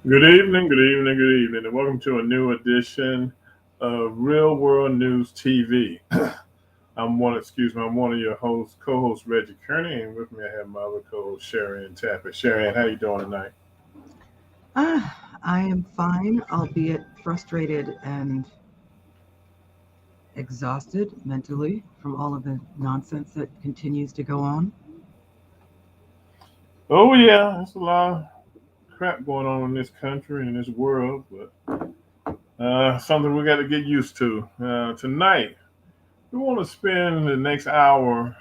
Good evening, good evening, and welcome to a new edition of Real World News TV. I'm one of your hosts, co-host Reggie Kearney, and with me I have my other co-host Sharon Tapper. Sharon, how you doing tonight? I am fine, albeit frustrated and exhausted mentally from all of the nonsense that continues to go on. Oh yeah, there's a lot of crap going on in this country and this world, but something we got to get used to. Tonight, we want to spend the next hour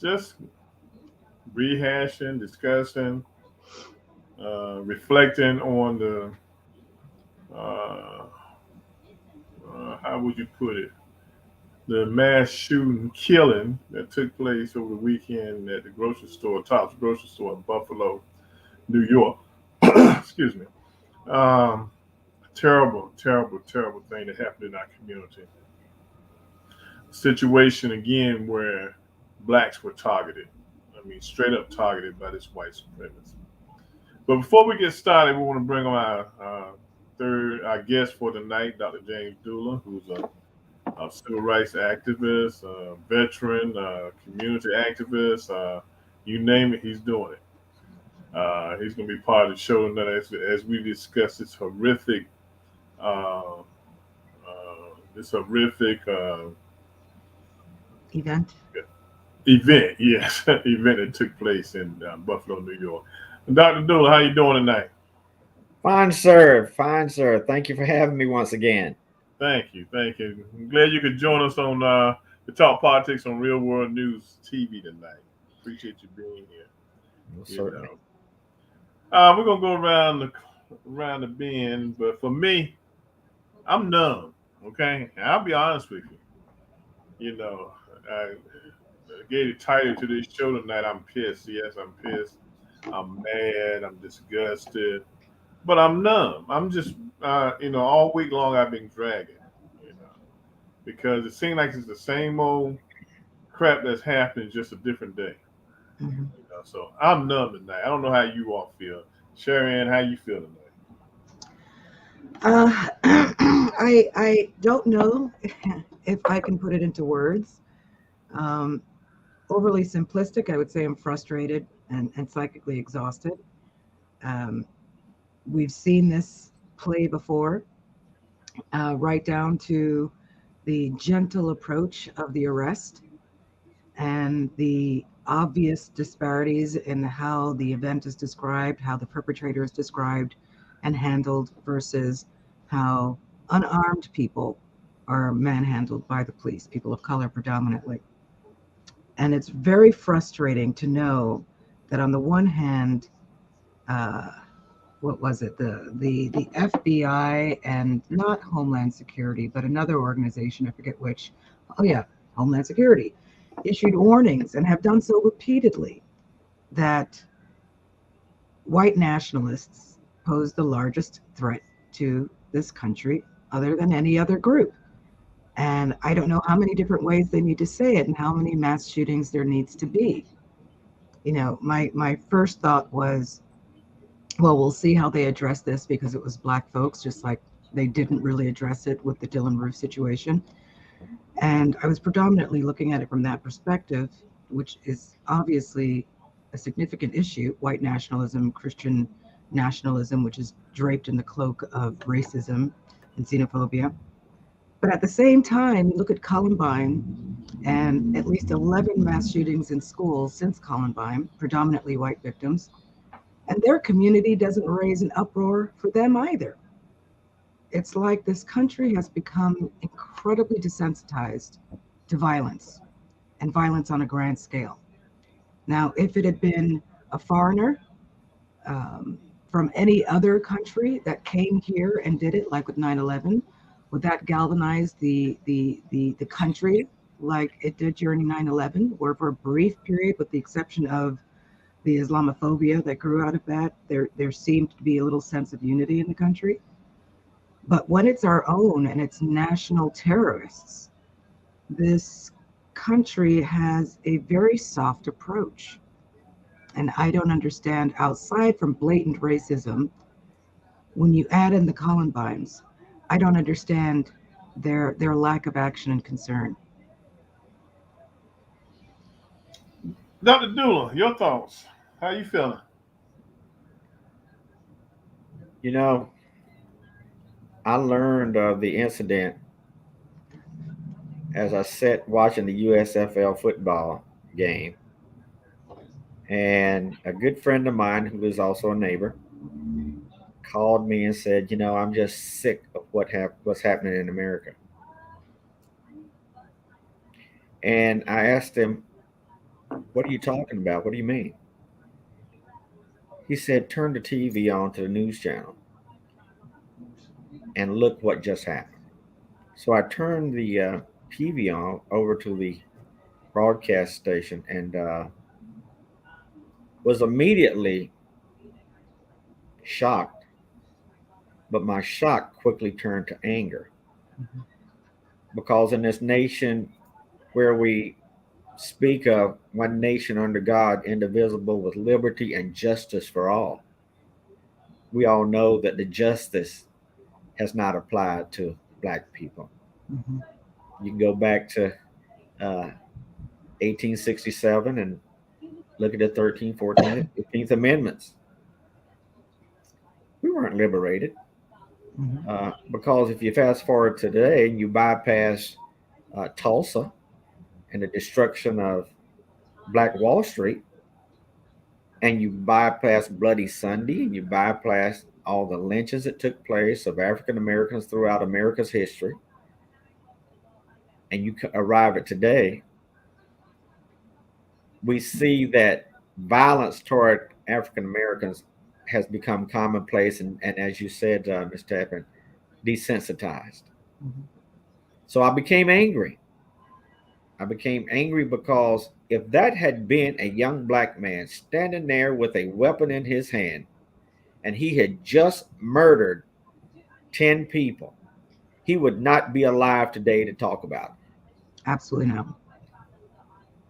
just rehashing, discussing, reflecting on the uh, how would you put it? The mass shooting killing that took place over the weekend at the grocery store, Tops grocery store in Buffalo, New York. Excuse me. Um, Terrible, terrible, terrible thing that happened in our community. Situation again where blacks were targeted. I mean, straight up targeted by this white supremacist. But before we get started, we want to bring on our guest for tonight, Dr. James Dula, who's a civil rights activist, veteran, community activist, you name it, he's doing it. He's going to be part of the show tonight as we discuss uh, this horrific Event. event, yes, event that took place in Buffalo, New York. Dr. Dula, how you doing tonight? Fine, sir. Fine, sir. Thank you for having me once again. Thank you, thank you. I'm glad you could join us on the Talk Politics on Real World News TV tonight. Appreciate you being here. Well, You certainly. know. We're gonna go around the bend, but for me, I'm numb. Okay, and I'll be honest with you. You know, I gave the title to this show tonight. I'm pissed. Yes, I'm pissed. I'm mad. I'm disgusted, but I'm numb. I'm just, all week long I've been dragging. You know, because it seems like it's the same old crap that's happening, just a different day. Mhm. So I'm numb tonight. I don't know how you all feel. Sharon, how you feel tonight? I don't know if I can put it into words. Um, Overly simplistic, I would say I'm frustrated and psychically exhausted. Um, we've seen this play before, right down to the gentle approach of the arrest and the obvious disparities in how the event is described, how the perpetrator is described and handled versus how unarmed people are manhandled by the police, people of color predominantly. And it's very frustrating to know that on the one hand, uh, what was it? The FBI and not Homeland Security, but another organization, I forget which. Oh yeah, Homeland Security issued warnings and have done so repeatedly that white nationalists pose the largest threat to this country other than any other group. And I don't know how many different ways they need to say it and how many mass shootings there needs to be. My first thought was, well, we'll see how they address this because it was black folks, just like they didn't really address it with the Dylan Roof situation. And I was predominantly looking at it from that perspective, which is obviously a significant issue, white nationalism, Christian nationalism, which is draped in the cloak of racism and xenophobia. But at the same time, you look at Columbine and at least 11 mass shootings in schools since Columbine, predominantly white victims, and their community doesn't raise an uproar for them either. It's like this country has become incredibly desensitized to violence and violence on a grand scale. Now, if it had been a foreigner um, from any other country that came here and did it, like with 9/11, would that galvanize the country like it did during 9/11, where for a brief period, with the exception of the Islamophobia that grew out of that, there seemed to be a little sense of unity in the country. But when it's our own and it's national terrorists, this country has a very soft approach And I don't understand, outside from blatant racism, when you add in the Columbines, I don't understand their lack of action and concern. Dr. Dula, your thoughts? How you feeling? You know, I learned of the incident as I sat watching the USFL football game. And a good friend of mine, who is also a neighbor, called me and said, I'm just sick of what's happening in America. And I asked him, what are you talking about? What do you mean? He said, turn the TV on to the news channel and look what just happened. So I turned the TV on over to the broadcast station and was immediately shocked, but my shock quickly turned to anger Mhm. because in this nation where we speak of one nation under God, indivisible, with liberty and justice for all, we all know that the justice has not applied to Black people. Mhm. You can go back to uh, 1867 and look at the 13th, 14th, and 15th Amendments. We weren't liberated Mhm. because if you fast forward to today and you bypass Tulsa and the destruction of Black Wall Street, and you bypass Bloody Sunday, and you bypass all the lynchings that took place of African Americans throughout America's history, and you arrive at today, we see that violence toward African Americans has become commonplace, and as you said, Ms. Tappan, desensitized. Mhm. So I became angry. I became angry because if that had been a young Black man standing there with a weapon in his hand and he had just murdered 10 people, he would not be alive today to talk about it. Absolutely not.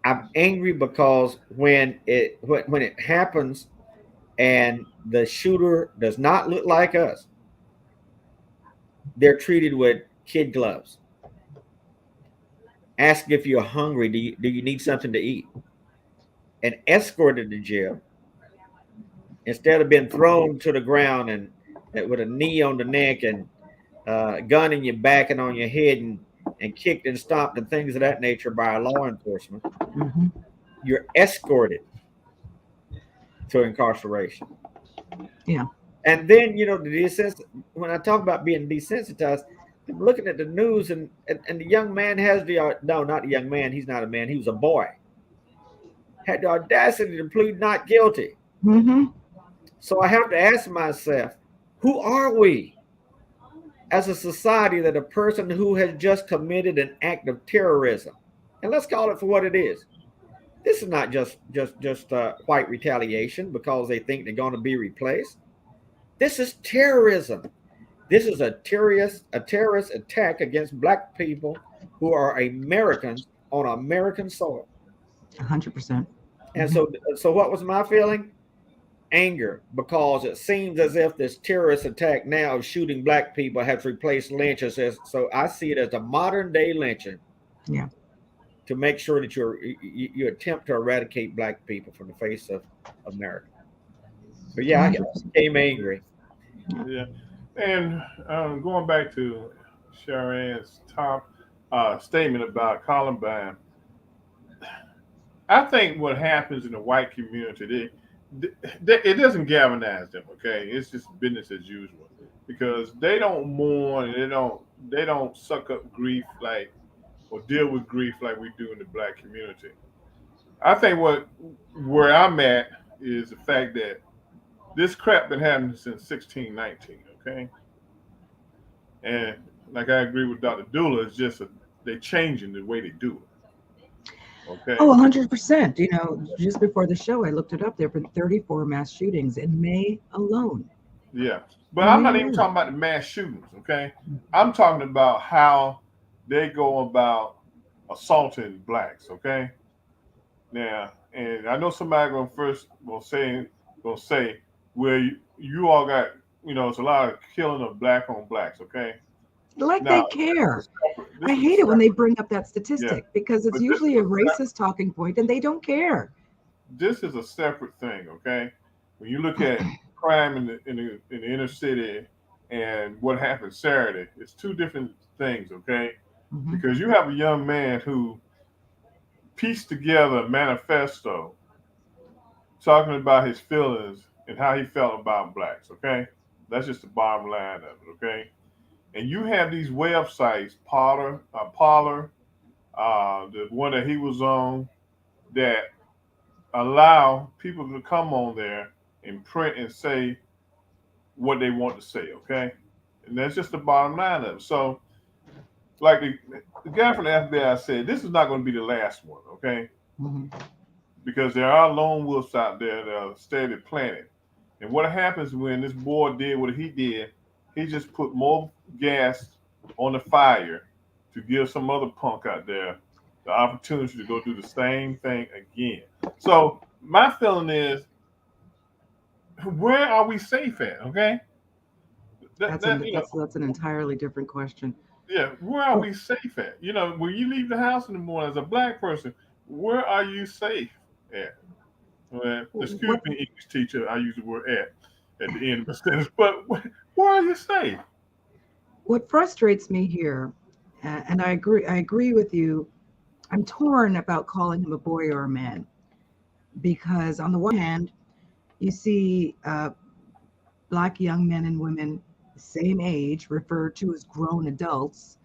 I'm angry because when it happens and the shooter does not look like us, they're treated with kid gloves. Ask if you're hungry, do you need something to eat? And escorted to jail instead of being thrown to the ground and with a knee on the neck and gun in your back and on your head and kicked and stomped and things of that nature by law enforcement. Mhm. You're escorted to incarceration. Yeah. And then, when I talk about being desensitized, I'm looking at the news and the young man has no, not the young man. He's not a man. He was a boy. Had the audacity to plead not guilty. Mhm. So I have to ask myself, who are we as a society that a person who has just committed an act of terrorism, and let's call it for what it is. This is not just white retaliation because they think they're going to be replaced. This is terrorism. This is a terrorist attack against Black people who are Americans on American soil. 100%. And Mhm. so what was my feeling? Anger, because it seems as if this terrorist attack now of shooting Black people has replaced lynchings. So I see it as a modern day lynching Yeah. to make sure that you attempt to eradicate Black people from the face of America. But yeah, I 100%. became angry. Yeah. Yeah. And going back to Sharon's top statement about Columbine, I think what happens in the white community, it doesn't galvanize them. Okay, it's just business as usual because they don't mourn and they don't suck up grief like or deal with grief like we do in the black community. I think where I'm at is the fact that this crap been happening since 1619. Okay, and like I agree with Dr. Dula, it's just they changing the way they do it. Oh, Okay, 100%. Just before the show, I looked it up. There have been 34 mass shootings in May alone. yeah, but In I'm May not even alone. talking about the mass shootings. Okay, I'm talking about how they go about assaulting blacks. Okay, Now, and I know somebody gonna say, well, you all got, it's a lot of killing of black on blacks. Okay, Like they now care. I this is a hate it when they separate, bring up that yeah, statistic because it's but this usually is a a racist talking point and they don't care. separate thing. Okay, when you look at crime in the inner city and what happened Saturday, it's two different things. Okay, Mhm. because you have a young man who pieced together a manifesto talking about his feelings and how he felt about blacks. Okay, that's just the bottom line of it. Okay, and you have these websites, Parlor, the one that he was on, that allow people to come on there and print and say what they want to say. Okay, and that's just the bottom line of it. So, like the guy from the FBI said, this is not going to be the last one. Okay, Mhm. because there are lone wolves out there that are steady planted. And what happens when this boy did what he did, he just put more gas on the fire to give some other punk out there the opportunity to go do the same thing again. So my feeling is, where are we safe at? Okay, That's that an that's an entirely different question. yeah, where are Oh, we safe at? When you leave the house in the morning as a black person, where are you safe at? Well, excuse what me, English teacher, I use the word at the end of the sentence, but where are you safe? what frustrates me here, and I agree with you. I'm torn about calling him a boy or a man because on the one hand, you see black young men and women the same age referred to as grown adults.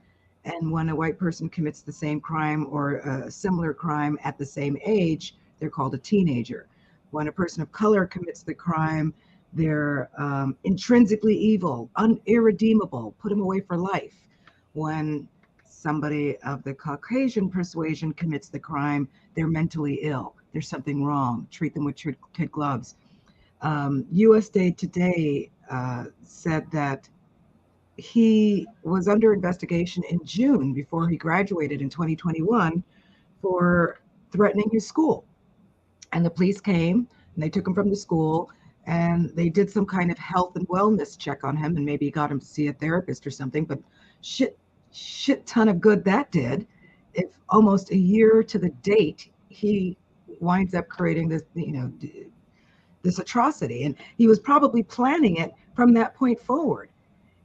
And when a white person commits the same crime or a similar crime at the same age, they're called a teenager. When a person of color commits the crime, they're intrinsically evil, irredeemable, put them away for life. When somebody of the Caucasian persuasion commits the crime, they're mentally ill. There's something wrong. Treat them with kid gloves. USA Today said that he was under investigation in June before he graduated in 2021 for threatening his school. And the police came and they took him from the school and they did some kind of health and wellness check on him and maybe got him to see a therapist or something. But shit, shit ton of good that did. If almost a year to the date, he winds up creating this atrocity. And he was probably planning it from that point forward.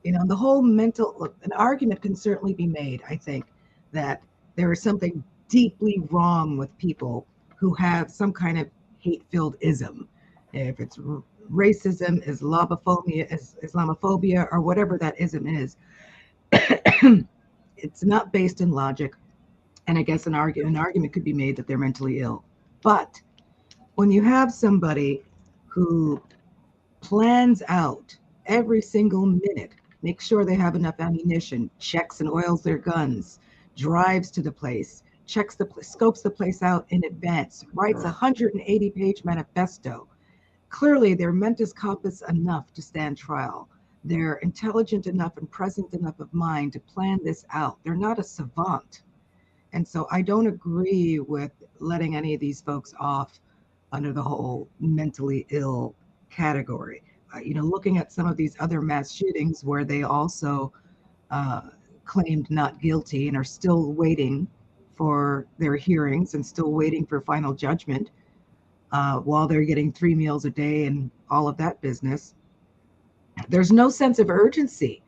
The whole mental look, an argument can certainly be made, I think, that there is something deeply wrong with people who have some kind of hate filled ism. If it's racism, Islamophobia, or whatever that ism is, it's not based in logic. And I guess an argument could be made that they're mentally ill. But when you have somebody who plans out every single minute, makes sure they have enough ammunition, checks and oils their guns, drives to the place, scopes the place out in advance, writes a 180-page manifesto. Clearly, they're mentis compos enough to stand trial. They're intelligent enough and present enough of mind to plan this out. They're not a savant. And so I don't agree with letting any of these folks off under the whole mentally ill category. Looking at some of these other mass shootings where they also uh, claimed not guilty and are still waiting for their hearings and still waiting for final judgment while they're getting 3 meals a day and all of that business. There's no sense of urgency.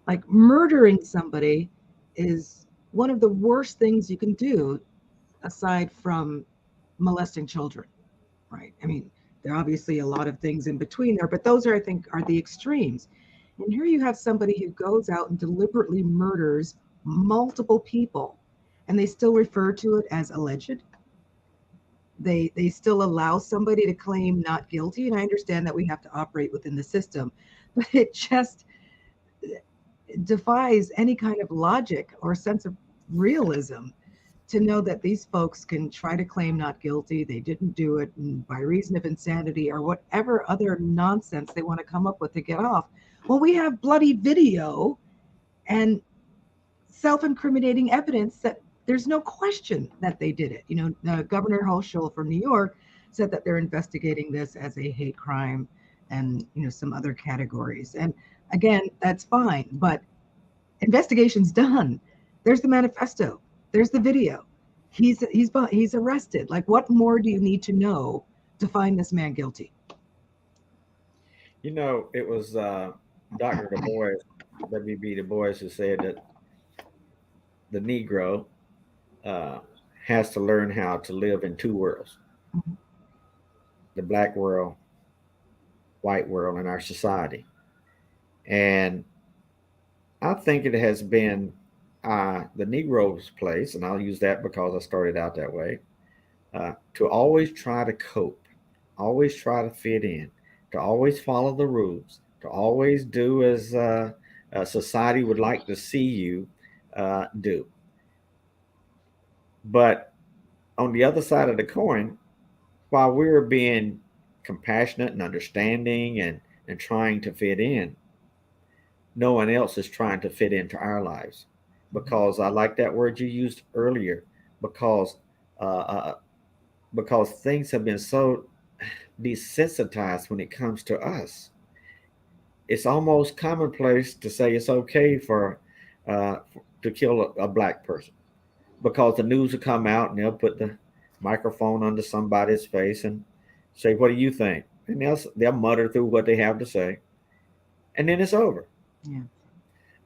Like murdering somebody is one of the worst things you can do aside from molesting children, right? I mean, there are obviously a lot of things in between there, but those I think, are the extremes. And here you have somebody who goes out and deliberately murders multiple people, and they still refer to it as alleged. They still allow somebody to claim not guilty, and I understand that we have to operate within the system, but it just defies any kind of logic or sense of realism to know that these folks can try to claim not guilty, they didn't do it by reason of insanity or whatever other nonsense they want to come up with to get off. Well, we have bloody video and self incriminating evidence that there's no question that they did it. Governor Hochul from New York said that they're investigating this as a hate crime and some other categories. And again, that's fine, but investigation's done. There's the manifesto. There's the video. He's arrested. Like, what more do you need to know to find this man guilty? It was Dr. Du Bois, W.B. Du Bois, who said that the Negro has to learn how to live in two worlds: Mhm. the black world, white world, in our society. And I think it has been the Negro's place, and I'll use that because I started out that way, to always try to cope, always try to fit in, to always follow the rules, to always do as society would like to see you do. But on the other side of the coin, while we're being compassionate and understanding and trying to fit in, no one else is trying to fit into our lives. Because I like that word you used earlier, because things have been so desensitized when it comes to us. It's almost commonplace to say it's okay to kill a black person, because the news will come out and they'll put the microphone under somebody's face and say, "What do you think?" And they'll mutter through what they have to say, and then it's over. Yeah.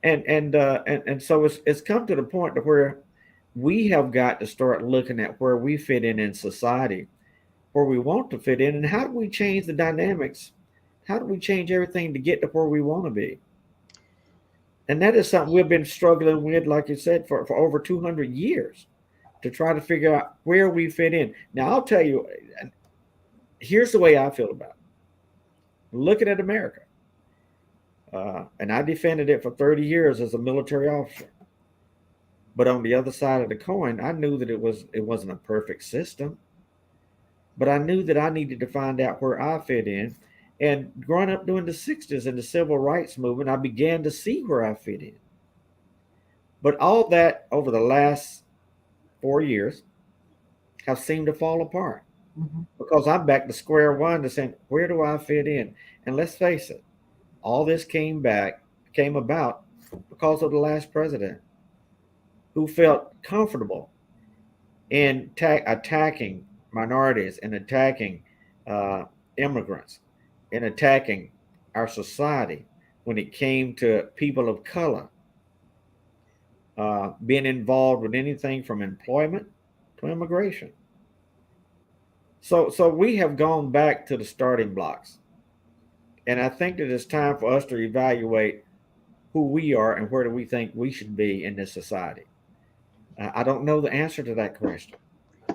And so it's come to the point to where we have got to start looking at where we fit in society, where we want to fit in, and how do we change the dynamics? How do we change everything to get to where we want to be? And that is something we've been struggling with, like you said, for over 200 years, to try to figure out where we fit in. Now, I'll tell you, here's the way I feel about it. Looking at America, and I defended it for 30 years as a military officer. But on the other side of the coin, I knew that it wasn't a perfect system. But I knew that I needed to find out where I fit in. And growing up during the 60s and the civil rights movement, I began to see where I fit in. But all that over the last 4 years have seemed to fall apart, Mm-hmm. because I'm back to square one to saying, where do I fit in? And let's face it, all this came about because of the last president, who felt comfortable in attacking minorities and attacking immigrants and attacking our society when it came to people of color, being involved with anything from employment to immigration. So we have gone back to the starting blocks. And I think that it's time for us to evaluate who we are and where do we think we should be in this society. I don't know the answer to that question.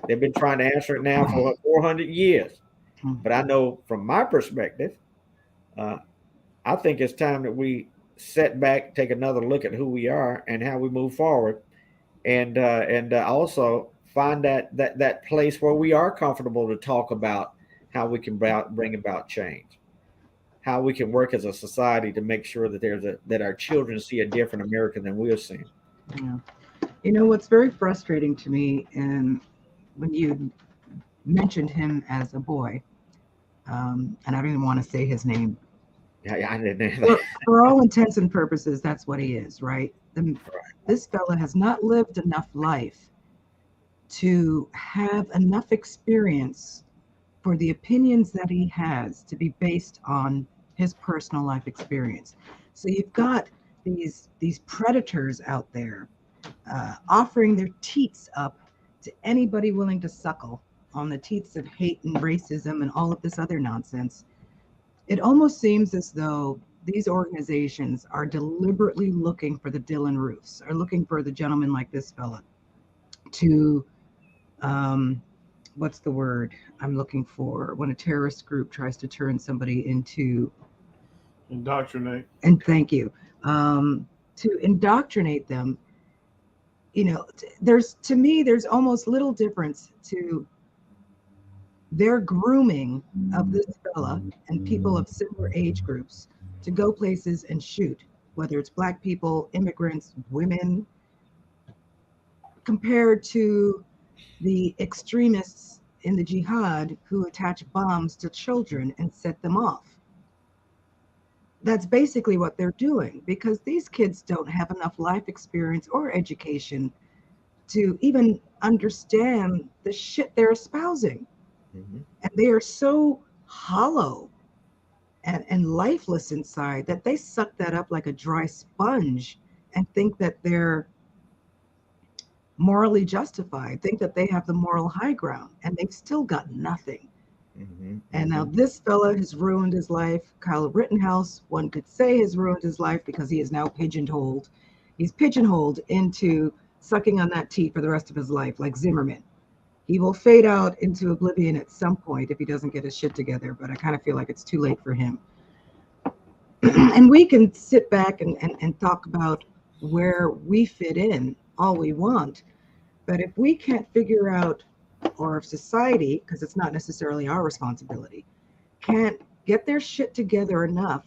They've been trying to answer it now for 400 years. But I know from my perspective, I think it's time that we set back, take another look at who we are and how we move forward, and also find that place where we are comfortable to talk about how we can bring about change, how we can work as a society to make sure that that our children see a different America than we're seeing. Yeah. What's very frustrating to me, and when you mentioned him as a boy, and I don't even want to say his name. Yeah, I didn't. For all intents and purposes, that's what he is, right? This fella has not lived enough life to have enough experience for the opinions that he has to be based on his personal life experience. So you've got these predators out there offering their teats up to anybody willing to suckle on the teats of hate and racism and all of this other nonsense. It almost seems as though these organizations are deliberately looking for the Dylan Roofs, are looking for the gentleman like this fella to, what's the word I'm looking for when a terrorist group tries to turn somebody into Indoctrinate. And thank you. To indoctrinate them. To me, there's almost little difference to their grooming of this fella and people of similar age groups to go places and shoot, whether it's Black people, immigrants, women, compared to the extremists in the jihad who attach bombs to children and set them off. That's basically what they're doing, because these kids don't have enough life experience or education to even understand the shit they're espousing. Mhm. And they are so hollow and lifeless inside that they suck that up like a dry sponge and think that they're morally justified, think that they have the moral high ground, and they've still got nothing. Mhm. And now Mhm. this fella has ruined his life. Kyle Rittenhouse, one could say, has ruined his life because he is now pigeonholed. He's pigeonholed into sucking on that teat for the rest of his life, like Zimmerman. He will fade out into oblivion at some point if he doesn't get his shit together, but I kind of feel like it's too late for him. And we can sit back and talk about where we fit in all we want. But if we can't figure out, or if society, because it's not necessarily our responsibility, can't get their shit together enough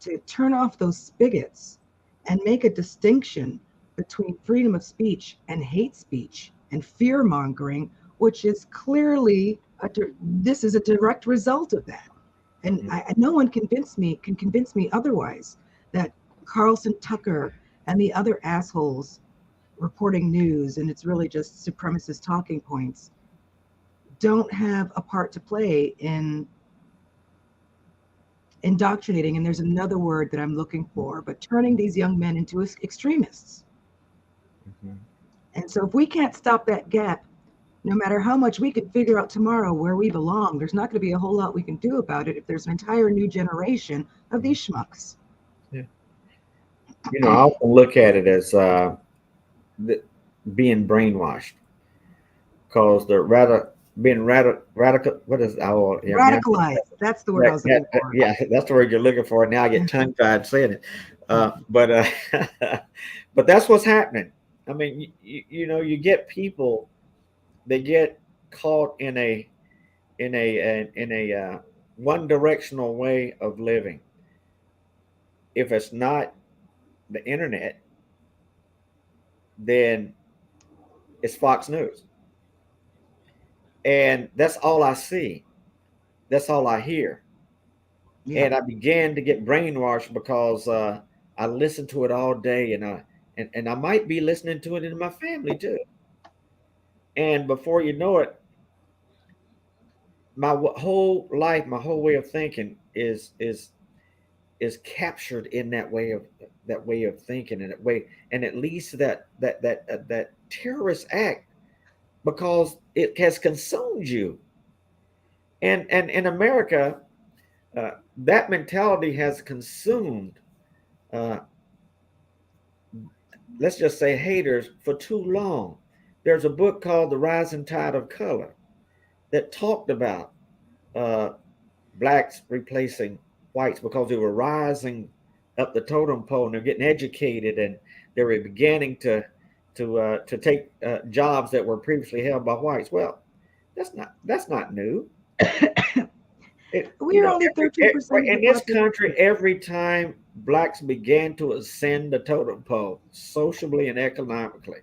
to turn off those spigots and make a distinction between freedom of speech and hate speech and fear mongering, which is clearly this is a direct result of that. And no one can convince me otherwise that Carlson Tucker and the other assholes reporting news, and it's really just supremacist talking points, don't have a part to play in indoctrinating, and there's another word that I'm looking for, but turning these young men into extremists. Mhm. And so if we can't stop that gap, no matter how much we can figure out tomorrow where we belong, there's not going to be a whole lot we can do about it if there's an entire new generation of these schmucks. Yeah. I often look at it as being brainwashed, because the being radical. What is yeah now? Radicalized. That's the word I was looking for. Yeah, that's the word you're looking for. Now I get tongue tied saying it, but but that's what's happening. I mean, you get people, they get caught in a one directional way of living. If it's not the internet, then it's Fox News, and that's all I see. That's all I hear. Yeah. And I began to get brainwashed because I listened to it all day, and I might be listening to it in my family too. And before you know it, my whole life, my whole way of thinking is captured in that way of thinking, and that way, and it leads to that terrorist act because it has consumed you. And in America, that mentality has consumed, uh, let's just say, haters for too long. There's a book called The Rising Tide of Color that talked about uh, blacks replacing whites because they were rising up the totem pole and they're getting educated, and they were beginning to take jobs that were previously held by whites. Well, that's not new. It, We are only 13% of the in this population. country, every time blacks began to ascend the totem pole, socially and economically,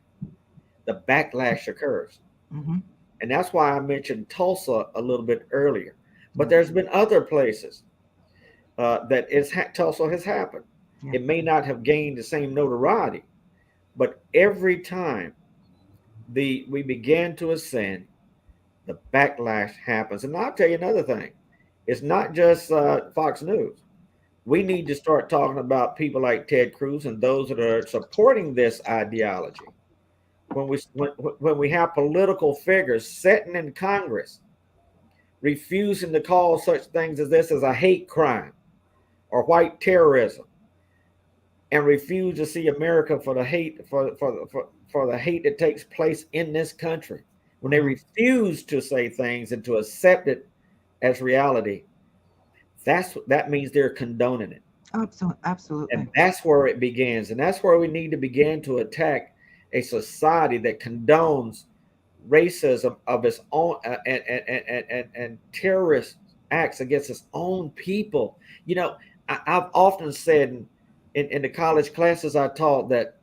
the backlash occurs. Mm-hmm. And that's why I mentioned Tulsa a little bit earlier. But Yeah. there's been other places that Tulsa has happened. Yeah. It may not have gained the same notoriety, but every time we began to ascend, the backlash happens. And I'll tell you another thing: it's not just Fox News. We need to start talking about people like Ted Cruz and those that are supporting this ideology. When we have political figures sitting in Congress refusing to call such things as this as a hate crime or white terrorism, and refuse to see America for the hate for the hate that takes place in this country, when they Mm-hmm. refuse to say things and to accept it as reality, that means they're condoning it. Absolutely. And that's where it begins. And that's where we need to begin to attack a society that condones racism of its own, and terrorist acts against its own people. I've often said in the college classes I taught that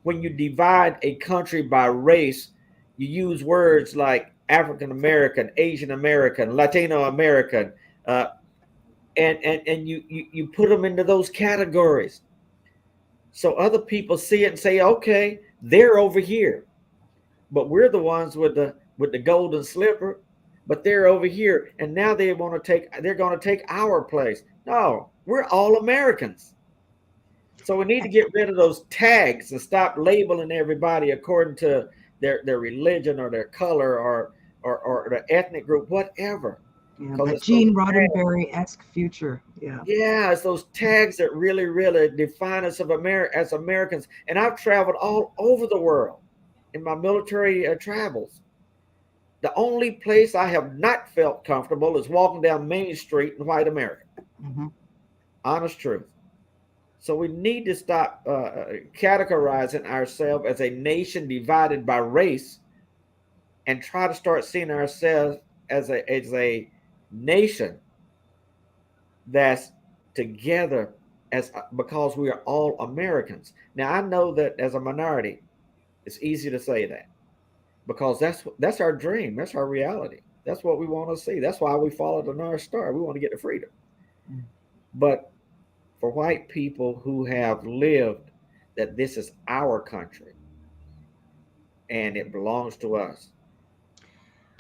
when you divide a country by race, you use words like African American, Asian American, Latino American, uh, and you put them into those categories. So other people see it and say, okay, they're over here, but we're the ones with the golden slipper, but they're over here, and now they're going to take our place. No, we're all Americans. So we need to get rid of those tags and stop labeling everybody according to their religion or their color or the ethnic group, whatever. Yeah, Because that it's those Gene tags, Roddenberry-esque future. Yeah. yeah, it's those tags that really, really define us as Americans. And I've traveled all over the world in my military travels. The only place I have not felt comfortable is walking down Main Street in white America. Mm-hmm. Honest truth. So we need to stop categorizing ourselves as a nation divided by race and try to start seeing ourselves as a nation that's together as because we are all Americans. Now I know that as a minority, it's easy to say that because that's our dream, that's our reality, that's what we want to see. That's why we follow the North Star. We want to get to freedom. But for white people who have lived that this is our country and it belongs to us,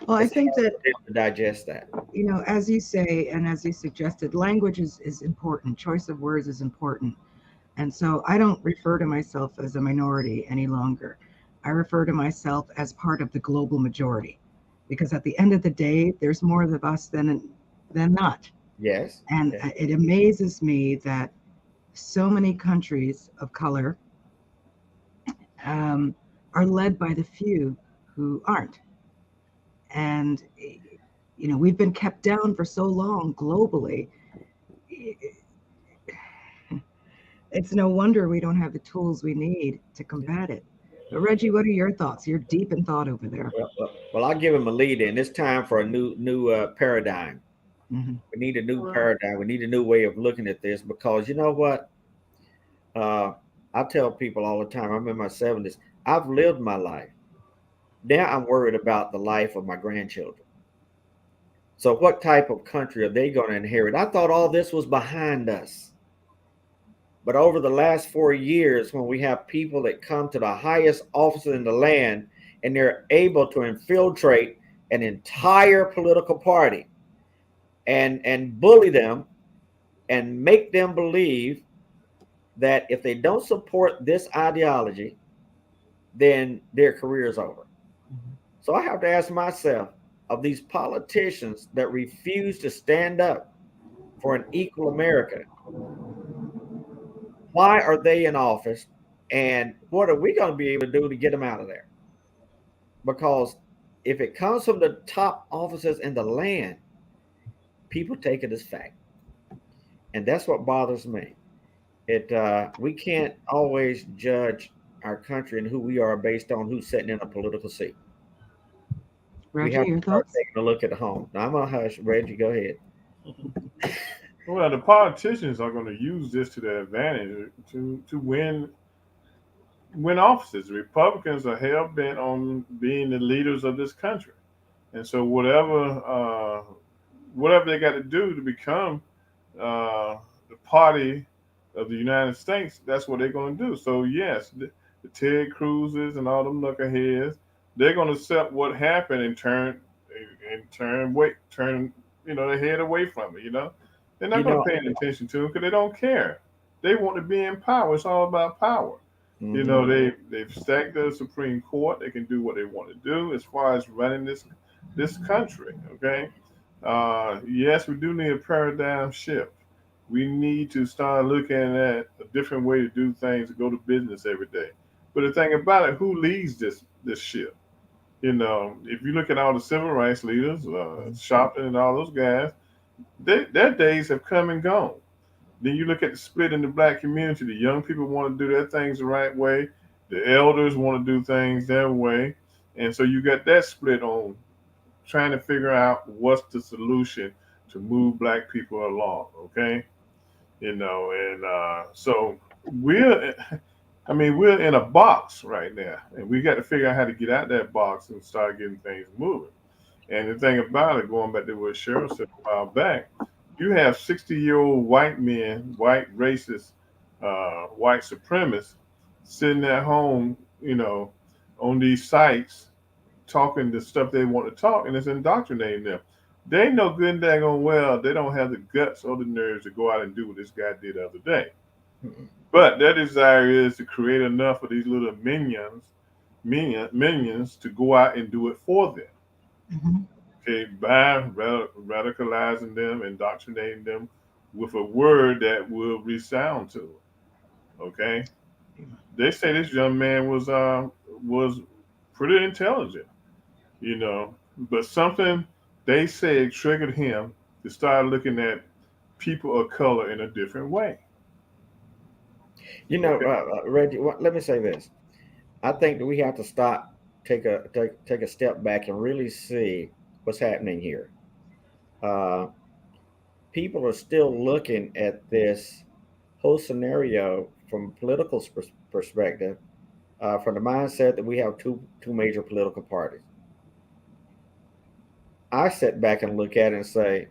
Well, I think that, to digest that. as you say, and as you suggested, language is important. Choice of words is important. And so I don't refer to myself as a minority any longer. I refer to myself as part of the global majority, because at the end of the day, there's more of us than not. Yes. And yes. it amazes me that so many countries of color are led by the few who aren't. And, we've been kept down for so long globally. It's no wonder we don't have the tools we need to combat it. But Reggie, what are your thoughts? You're deep in thought over there. Well, I'll give him a lead in. It's time for a new paradigm. Mm-hmm. We need a new paradigm. We need a new way of looking at this because you know what? I tell people all the time, I'm in my 70s. I've lived my life. Now I'm worried about the life of my grandchildren. So what type of country are they going to inherit? I thought all this was behind us. But over the last 4 years, when we have people that come to the highest offices in the land and they're able to infiltrate an entire political party and bully them and make them believe that if they don't support this ideology, then their career is over. Mm-hmm. So I have to ask myself, of these politicians that refuse to stand up for an equal America, why are they in office? And what are we going to be able to do to get them out of there? Because if it comes from the top offices in the land, people take it as fact. And that's what bothers me. We can't always judge our country and who we are based on who's sitting in a political seat. Reggie, we have your to start thoughts? taking a look at home. Now I'm gonna hush. Reggie, go ahead. Well, the politicians are going to use this to their advantage to win offices. Republicans are hell bent on being the leaders of this country, and so whatever they got to do to become the party of the United States, that's what they're going to do. So yes, the Ted Cruzes and all them knuckleheads, they're going to accept what happened and turn their head away from it. They're not going to pay any attention to them because they don't care. They want to be in power. It's all about power. Mm-hmm. They've stacked the Supreme Court. They can do what they want to do as far as running this country. Okay. Yes, we do need a paradigm shift. We need to start looking at a different way to do things, to go to business every day. But the thing about it, who leads this shift? If you look at all the civil rights leaders, Sharpton and all those guys, their days have come and gone. Then you look at the split in the black community. The young people want to do their things the right way. The elders want to do things their way. And so you got that split on trying to figure out what's the solution to move black people along. Okay. So we're I mean, we're in a box right now, and we got to figure out how to get out that box and start getting things moving. And the thing about it, going back to what Cheryl said a while back, you have 60-year-old white men, white racists, white supremacists sitting at home, on these sites talking the stuff they want to talk, and it's indoctrinating them. They know good and daggone well they don't have the guts or the nerves to go out and do what this guy did the other day. Mhm. But their desire is to create enough of these little minions to go out and do it for them. Hmm. Okay, by radicalizing them, indoctrinating them with a word that will resound to them. Okay, they say this young man was pretty intelligent, but something they said triggered him to start looking at people of color in a different way. Okay, Reggie, let me say this. I think that we have to stop, take a step back, and really see what's happening here. Uh, People are still looking at this whole scenario from a political perspective, from the mindset that we have two major political parties. I sit back and look at it and say,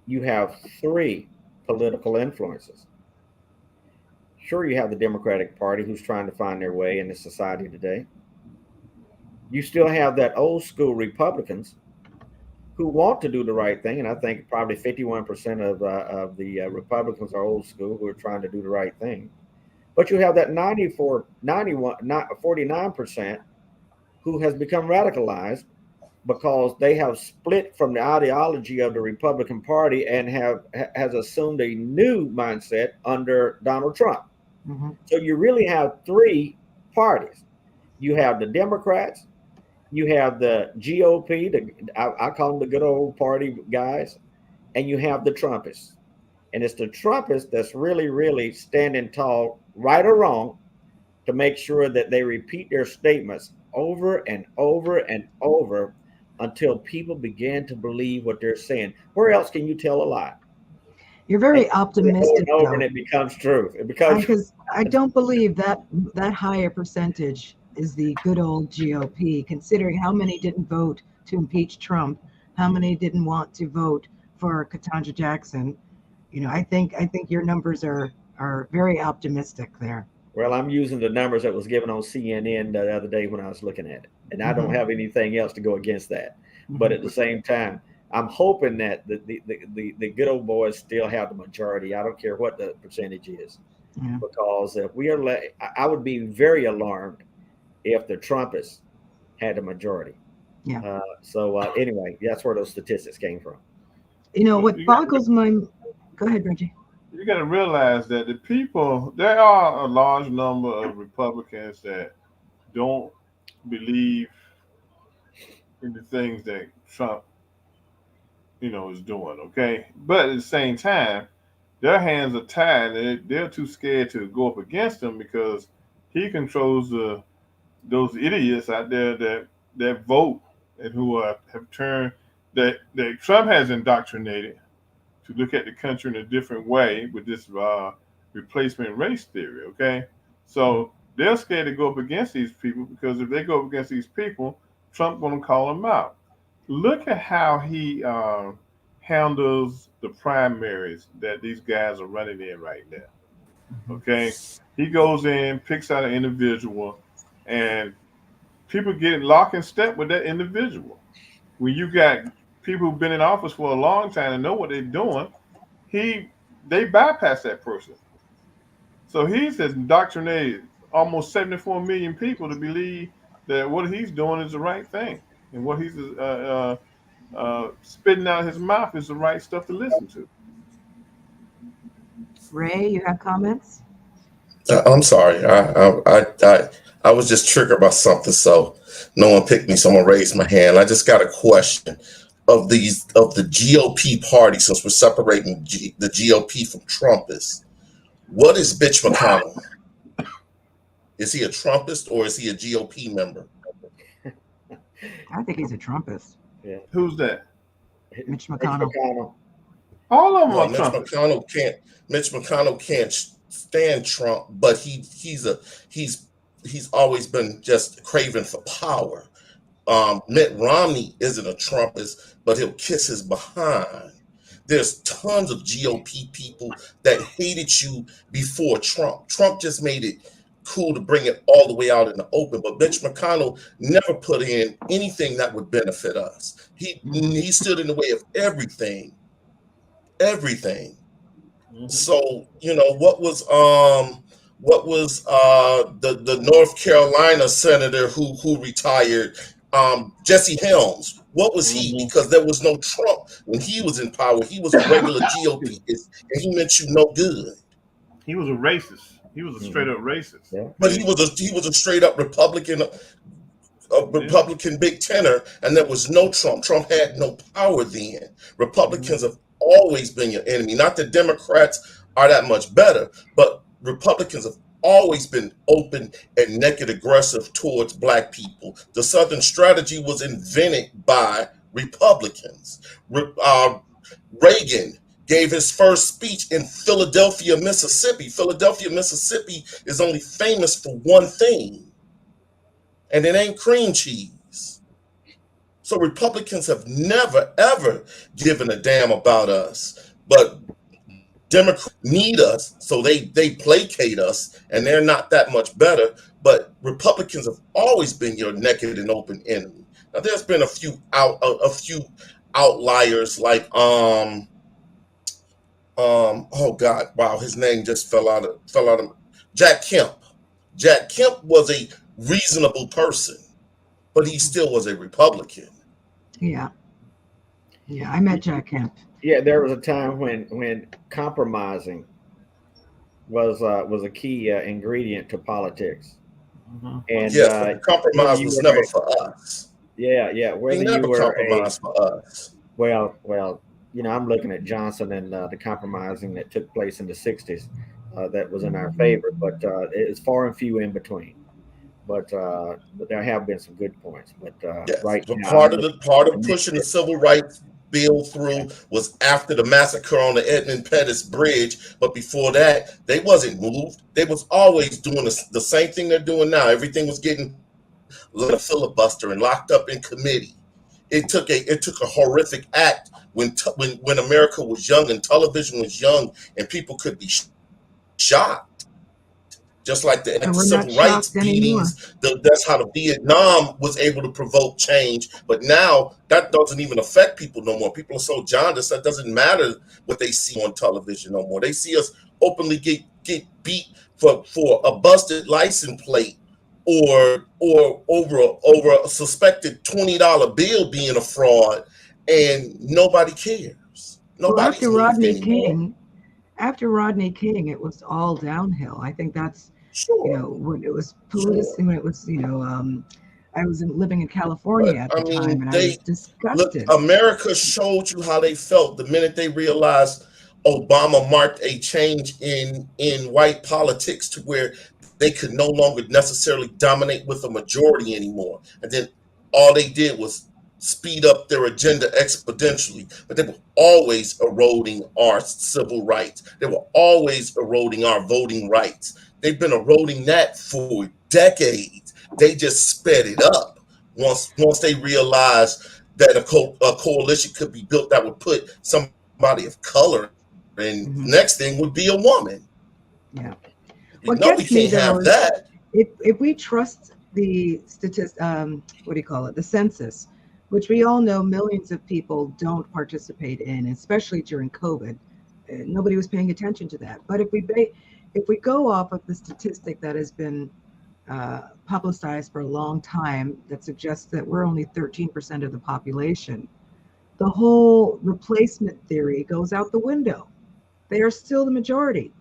you have three political influences. Sure, you have the Democratic Party who's trying to find their way in the society today. You still have that old school Republicans who want to do the right thing, and I think probably 51% of the Republicans are old school who are trying to do the right thing. But you have that 94, 91, 49% who has become radicalized because they have split from the ideology of the Republican Party and has assumed a new mindset under Donald Trump. Hmm. So you really have three parties. You have the Democrats, you have the GOP, I call them the good old party guys, and you have the Trumpists. And it's the Trumpists that's really, really standing tall, right or wrong, to make sure that they repeat their statements over and over and over until people begin to believe what they're saying. Where else can you tell a lie? You're And very you say it over and optimistic, over, and though, it becomes truth. It becomes because I don't believe that higher percentage is the good old GOP, considering how many didn't vote to impeach Trump, how many didn't want to vote for Ketanji Jackson. I think your numbers are very optimistic there. well, I'm using the numbers that was given on CNN the other day when I was looking at it, and I don't Hmm. have anything else to go against that. But Hmm. at the same time, I'm hoping that the good old boys still have the majority. I don't care what the percentage is, Yeah. because if we are, I would be very alarmed if the Trumpists had a majority. Yeah. Anyway, that's where those statistics came from. well, What boggles my. Go ahead, Reggie. you got to realize that there are a large number of Republicans that don't believe in the things that Trump, is doing. Okay, but at the same time, their hands are tied. They're too scared to go up against him because he controls those idiots out there that vote and who have turned that Trump has indoctrinated to look at the country in a different way with this replacement race theory. Okay, so they're scared to go up against these people because if they go up against these people, Trump going to call them out. Look at how he handles the primaries that these guys are running in right now. Hmm. Okay, he goes in, picks out an individual, and people get lock in step with that individual. When you got people who've been in office for a long time and know what they're doing, he they bypass that person. So he's indoctrinated almost 74 million people to believe that what he's doing is the right thing, and what he's spitting out his mouth is the right stuff to listen to. Ray, you have comments? I'm sorry. I was just triggered by something, so no one picked me. So I'm gonna raise my hand. I just got a question of the GOP party. Since we're separating the GOP from Trumpists, what is Mitch McConnell? Is he a Trumpist or is he a GOP member? I think he's a Trumpist. Yeah, Who's that? Mitch Mitch McConnell. McConnell. All of them No, are Trumpists. Mitch McConnell can't stand Trump, but he's always been just craving for power. Mitt Romney isn't a Trumpist, but he'll kiss his behind. There's tons of GOP people that hated you before Trump. Trump just made it cool to bring it all the way out in the open, but Mitch McConnell never put in anything that would benefit us. He stood in the way of everything. Mm-hmm. So, you know, what was the North Carolina senator who retired, Jesse Helms? What was he? Because there was no Trump when he was in power. He was a regular GOP, and he meant you no good. He was a racist. He was a straight up racist. Yeah. But he was a straight up Republican, big tenor, and there was no Trump. Trump had no power then. Republicans have always been your enemy. Not that Democrats are that much better, but Republicans have always been open and naked aggressive towards Black people. The Southern strategy was invented by Republicans. Reagan gave his first speech in Philadelphia, Mississippi. Philadelphia, Mississippi is only famous for one thing, and it ain't cream cheese. So Republicans have never, ever given a damn about us, but Democrats need us, so they placate us, and they're not that much better. But Republicans have always been your naked and open enemy. Now, there's been a few outliers, like oh God, wow, his name just fell out of Jack Kemp. Jack Kemp was a reasonable person, but he still was a Republican. Yeah, I met Jack Kemp. Yeah, there was a time when compromising was a key ingredient to politics. Mm-hmm. And yes, compromise was never for us. Yeah. Whether He never you were compromised for us. Well, you know, I'm looking at Johnson and the compromising that took place in the '60s. That was in our favor, but it's far and few in between. But there have been some good points. But yes, right but now, part of pushing the civil rights bill through was after the massacre on the Edmund Pettus Bridge. But before that, they wasn't moved. They was always doing the same thing they're doing now. Everything was getting a filibuster and locked up in committee. It took a horrific act when America was young and television was young and people could be shot. Just like the civil rights beatings, that's how the Vietnam was able to provoke change. But now that doesn't even affect people no more. People are so jaundiced that doesn't matter what they see on television no more. They see us openly get beat for a busted license plate or over a suspected $20 bill being a fraud, and nobody cares. Nobody's After Rodney King, it was all downhill. I think that's, sure. You know, when it was when it was, you know, I was living in California at the time, and I was disgusted. Look, America showed you how they felt the minute they realized Obama marked a change in white politics to where they could no longer necessarily dominate with a majority anymore. And then all they did was speed up their agenda exponentially, but they were always eroding our civil rights. They were always eroding our voting rights. They've been eroding that for decades. They just sped it up once they realized that a coalition could be built that would put somebody of color, and next thing would be a woman. Yeah. We can't have that. If we trust the the census, which we all know millions of people don't participate in, especially during COVID. Nobody was paying attention to that. But if we go off of the statistic that has been publicized for a long time that suggests that we're only 13% of the population, the whole replacement theory goes out the window. They are still the majority.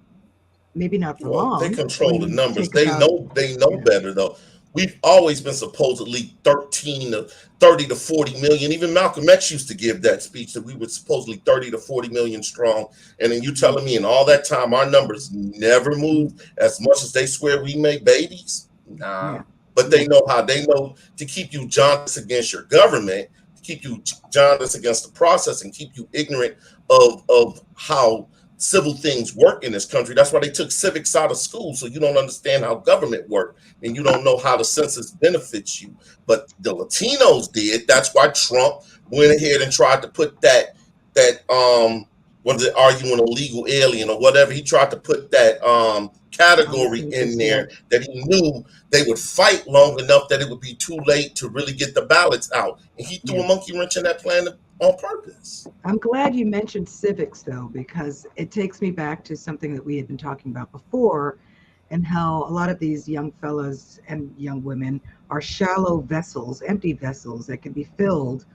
Maybe not for long. They control the numbers. They know better, though. We've always been supposedly 30 to 40 million. Even Malcolm X used to give that speech that we were supposedly 30 to 40 million strong. And then you telling me in all that time our numbers never moved as much as they swear we make babies? Nah. Yeah. But they know to keep you jaundiced against your government, to keep you jaundiced against the process, and keep you ignorant of how civil things work in this country. That's why they took civics out of school, so you don't understand how government works and you don't know how the census benefits you. But the Latinos did. That's why Trump went ahead and tried to put that what is it, are you an illegal alien or whatever? He tried to put that category in there that he knew they would fight long enough that it would be too late to really get the ballots out. And he threw a monkey wrench in that plan on purpose. I'm glad you mentioned civics, though, because it takes me back to something that we had been talking about before, and how a lot of these young fellas and young women are shallow vessels, empty vessels that can be filled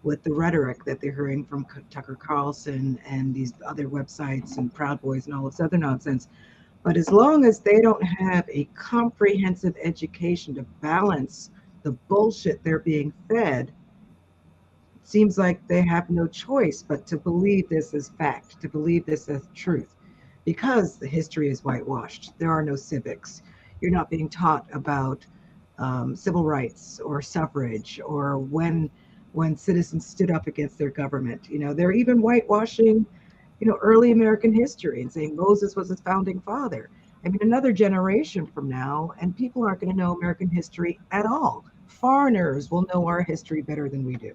with the rhetoric that they're hearing from Tucker Carlson and these other websites and Proud Boys and all this other nonsense. But as long as they don't have a comprehensive education to balance the bullshit they're being fed, it seems like they have no choice but to believe this as fact, to believe this as truth, because the history is whitewashed. There are no civics. You're not being taught about civil rights or suffrage or when citizens stood up against their government. You know, they're even whitewashing, you know, early American history and saying Moses was his founding father. I mean, another generation from now, and people aren't going to know American history at all. Foreigners will know our history better than we do,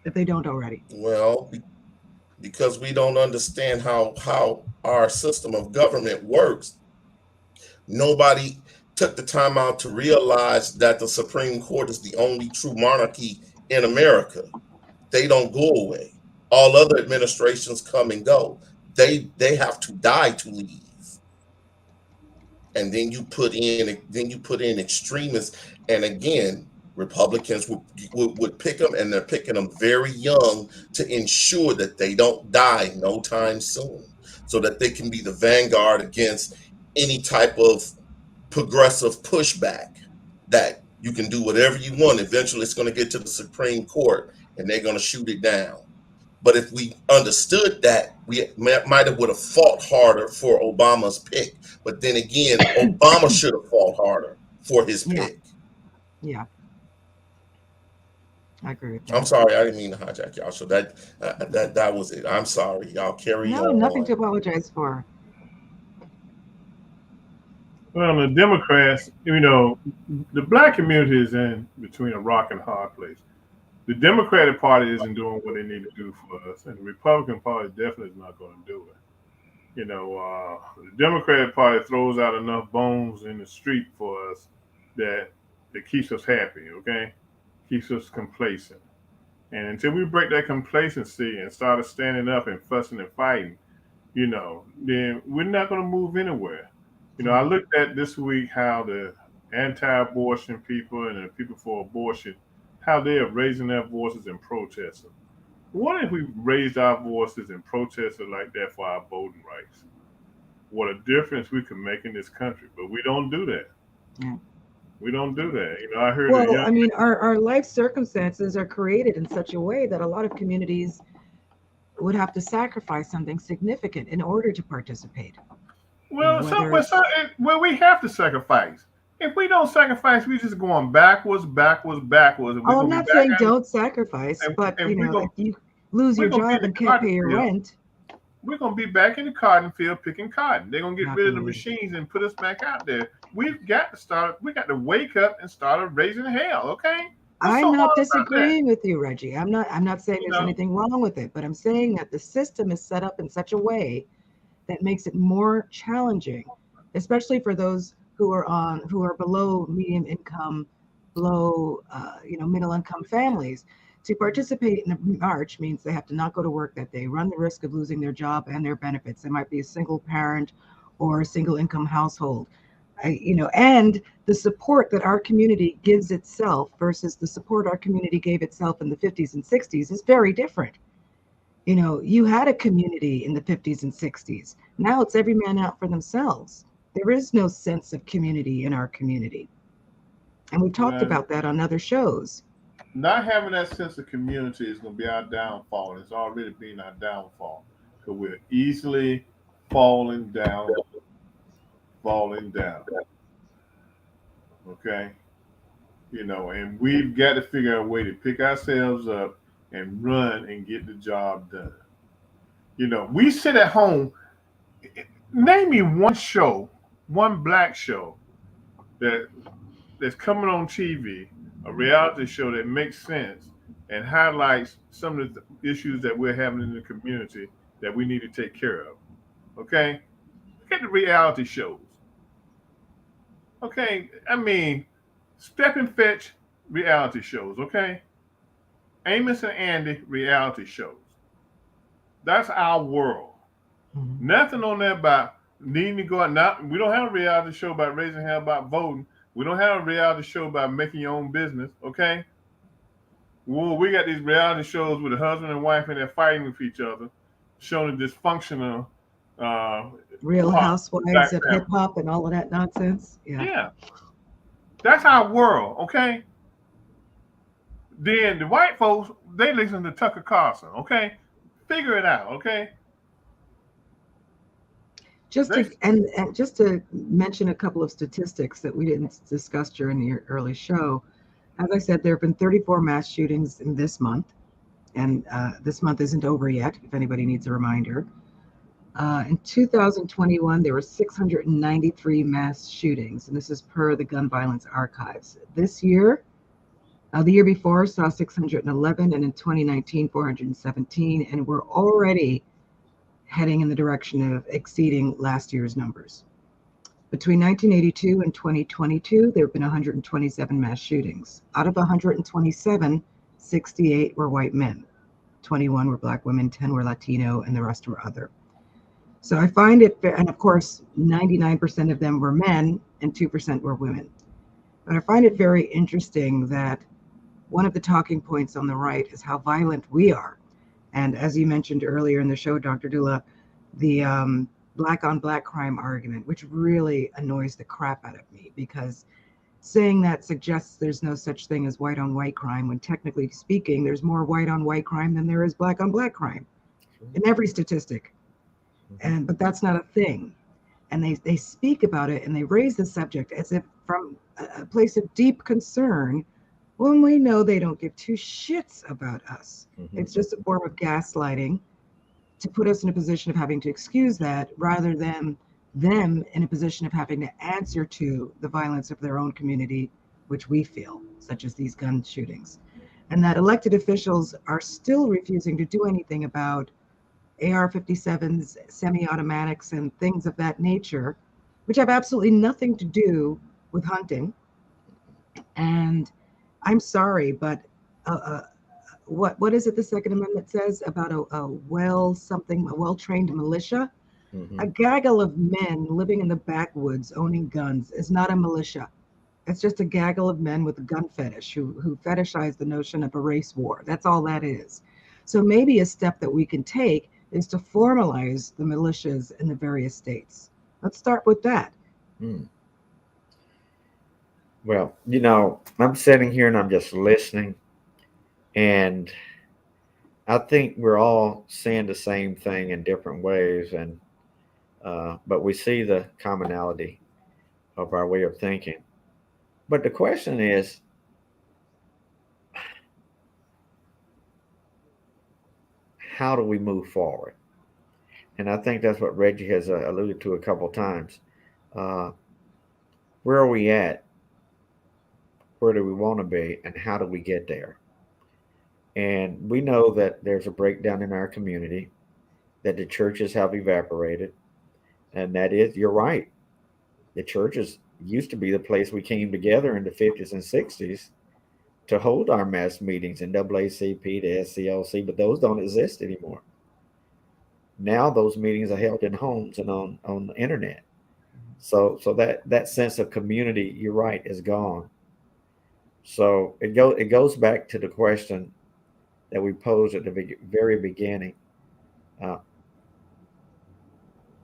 if they don't already. Well, because we don't understand how our system of government works. Nobody took the time out to realize that the Supreme Court is the only true monarchy in America. They don't go away. All other administrations come and go. They have to die to leave. And then you put in extremists, and again, Republicans would pick them, and they're picking them very young to ensure that they don't die no time soon, so that they can be the vanguard against any type of progressive pushback, that you can do whatever you want. Eventually it's going to get to the Supreme Court and they're going to shoot it down. But if we understood that, we might have would have fought harder for Obama's pick. But then again, Obama should have fought harder for his pick. Yeah, I agree with that. I'm sorry, I didn't mean to hijack y'all. So that was it. I'm sorry. Y'all carry on. No, nothing to apologize for. Well, the Democrats, you know, the black community is in between a rock and a hard place. The Democratic Party isn't doing what they need to do for us, and the Republican Party definitely is not going to do it. You know, the Democratic Party throws out enough bones in the street for us that keeps us happy, okay? Keeps us complacent. And until we break that complacency and start standing up and fussing and fighting, you know, then we're not going to move anywhere. You know, I looked at this week how the anti-abortion people and the people for abortion, how they are raising their voices and protesting. What if we raised our voices and protested like that for our voting rights? What a difference we could make in this country. But we don't do that. Yeah. We don't do that. You know, I heard. Well, I mean, our life circumstances are created in such a way that a lot of communities would have to sacrifice something significant in order to participate. Well, we have to sacrifice. If we don't sacrifice, we're just going backwards. Oh, I'm not saying don't sacrifice, but you know, if you lose your job and can't pay your rent, we're gonna be back in the cotton field picking cotton. They're gonna get rid of the machines and put us back out there. We've got to start. We got to wake up and start raising hell. Okay. I'm not disagreeing with you, Reggie. I'm not saying there's anything wrong with it, but I'm saying that the system is set up in such a way that makes it more challenging, especially for those who are below medium income, below middle income families. To participate in a march means they have to not go to work that day, run the risk of losing their job and their benefits. They might be a single parent or a single income household. And the support that our community gives itself versus the support our community gave itself in the 50s and 60s is very different. You know, you had a community in the 50s and 60s. Now it's every man out for themselves. There is no sense of community in our community. And we talked about that on other shows. Not having that sense of community is going to be our downfall. It's already been our downfall. Because we're easily falling down. Okay? You know, and we've got to figure out a way to pick ourselves up and run and get the job done. You know, we sit at home. Name me one show, one black show that that's coming on TV, a reality show that makes sense and highlights some of the issues that we're having in the community that we need to take care of. Okay, look at the reality shows. Okay, I mean, Step and Fetch reality shows. Okay, Amos and Andy reality shows. That's our world. Mhm. Nothing on there about needing to go out. Now we don't have a reality show about raising hell about voting. We don't have a reality show about making your own business. Okay. Well, we got these reality shows with a husband and wife and they're fighting with each other, showing the dysfunctional uh, Real part Housewives black of hip family. hop and all of that nonsense. Yeah. Yeah, that's our world. Okay. Then the white folks they listen to Tucker Carlson. Okay, figure it out. Okay. Just They to and just to mention a couple of statistics that we didn't discuss during the early show. As I said, there have been 34 mass shootings in this month, and this month isn't over yet. If anybody needs a reminder, in 2021 there were 693 mass shootings, and this is per the Gun Violence Archives. This year, the year before saw 611, and in 2019 417, and we're already heading in the direction of exceeding last year's numbers. Between 1982 and 2022, there have been 127 mass shootings. Out of 127, 68 were white men, 21 were black women, 10 were Latino, and the rest were other. So I find it, and of course, 99% of them were men and 2% were women. But I find it very interesting that one of the talking points on the right is how violent we are. And as you mentioned earlier in the show, Dr. Dula, the black on black crime argument, which really annoys the crap out of me, because saying that suggests there's no such thing as white on white crime, when technically speaking, there's more white on white crime than there is black on black crime in every statistic. But that's not a thing. And they speak about it and they raise the subject as if from a place of deep concern, when we know they don't give two shits about us. It's just a form of gaslighting to put us in a position of having to excuse that, rather than them in a position of having to answer to the violence of their own community, which we feel, such as these gun shootings. And that elected officials are still refusing to do anything about AR-57s, semi-automatics, and things of that nature, which have absolutely nothing to do with hunting. And I'm sorry, but what is it the Second Amendment says about a well-trained militia? A gaggle of men living in the backwoods owning guns is not a militia. It's just a gaggle of men with a gun fetish who fetishize the notion of a race war. That's all that is. So maybe a step that we can take is to formalize the militias in the various states. Let's start with that. Well, I'm sitting here and I'm just listening, and I think we're all seeing the same thing in different ways, and but we see the commonality of our way of thinking. But the question is, how do we move forward? And I think that's what Reggie has alluded to a couple of times. Where are we at? Where do we want to be? And how do we get there? And we know that there's a breakdown in our community, that the churches have evaporated. And that is, you're right. The churches used to be the place we came together in the 50s and 60s to hold our mass meetings in AACP, the SCLC, but those don't exist anymore. Now those meetings are held in homes and on the internet. So that sense of community, you're right, is gone. So it goes back to the question that we posed at the very beginning.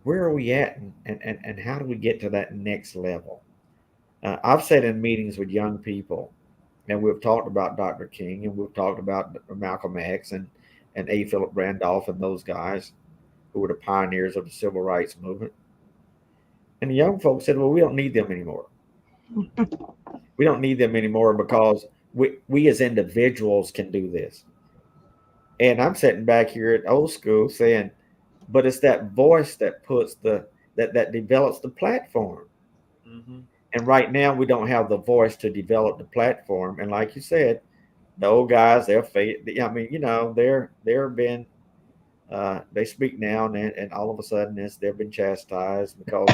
Where are we at, and how do we get to that next level? I've sat in meetings with young people, and we've talked about Dr. King, and we've talked about Malcolm X and A. Philip Randolph and those guys who were the pioneers of the civil rights movement. And the young folks said, well, we don't need them anymore. We don't need them anymore because we as individuals can do this. And I'm sitting back here at old school saying, but it's that voice that puts that develops the platform. Mm-hmm. And right now we don't have the voice to develop the platform. And like you said, the old guys, I mean, they're been they speak now and all of a sudden they've been chastised because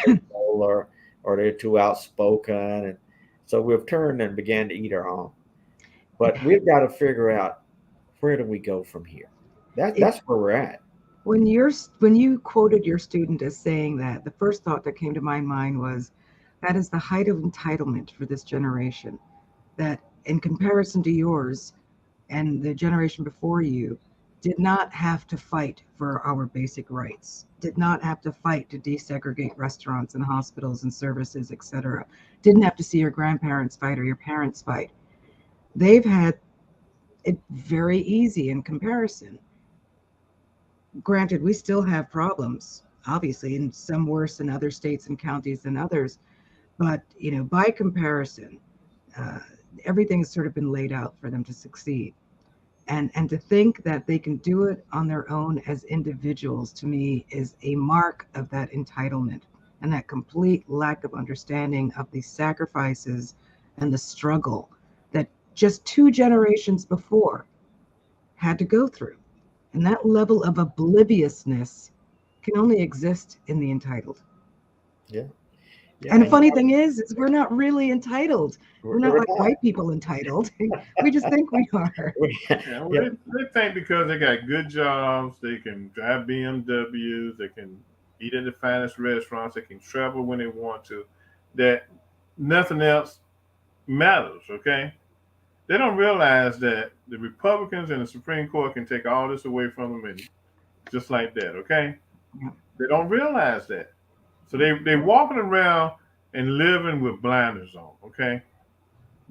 they're or they're too outspoken, and so we've turned and began to eat our own. But we've got to figure out, where do we go from here? That's where we're at. When you quoted your student as saying that, the first thought that came to my mind was that is the height of entitlement for this generation. That in comparison to yours and the generation before you, did not have to fight for our basic rights, did not have to fight to desegregate restaurants and hospitals and services, etc. Didn't have to see your grandparents fight or your parents fight. They've had it very easy in comparison. Granted, we still have problems, obviously, and some worse in other states and counties than others. But by comparison, uh, everything's sort of been laid out for them to succeed. And to think that they can do it on their own as individuals, to me, is a mark of that entitlement and that complete lack of understanding of the sacrifices and the struggle that just 2 generations before had to go through. And that level of obliviousness can only exist in the entitled. Yeah. And the funny thing is we're not really entitled. We're not like not. white people entitled. We just think we are. Yeah, well, they think because they got good jobs, they can drive BMWs, they can eat at the finest restaurants, they can travel when they want to, that nothing else matters, okay? They don't realize that the Republicans and the Supreme Court can take all this away from them and just like that, okay? Yeah. They don't realize that. So they walking around and living with blinders on, okay?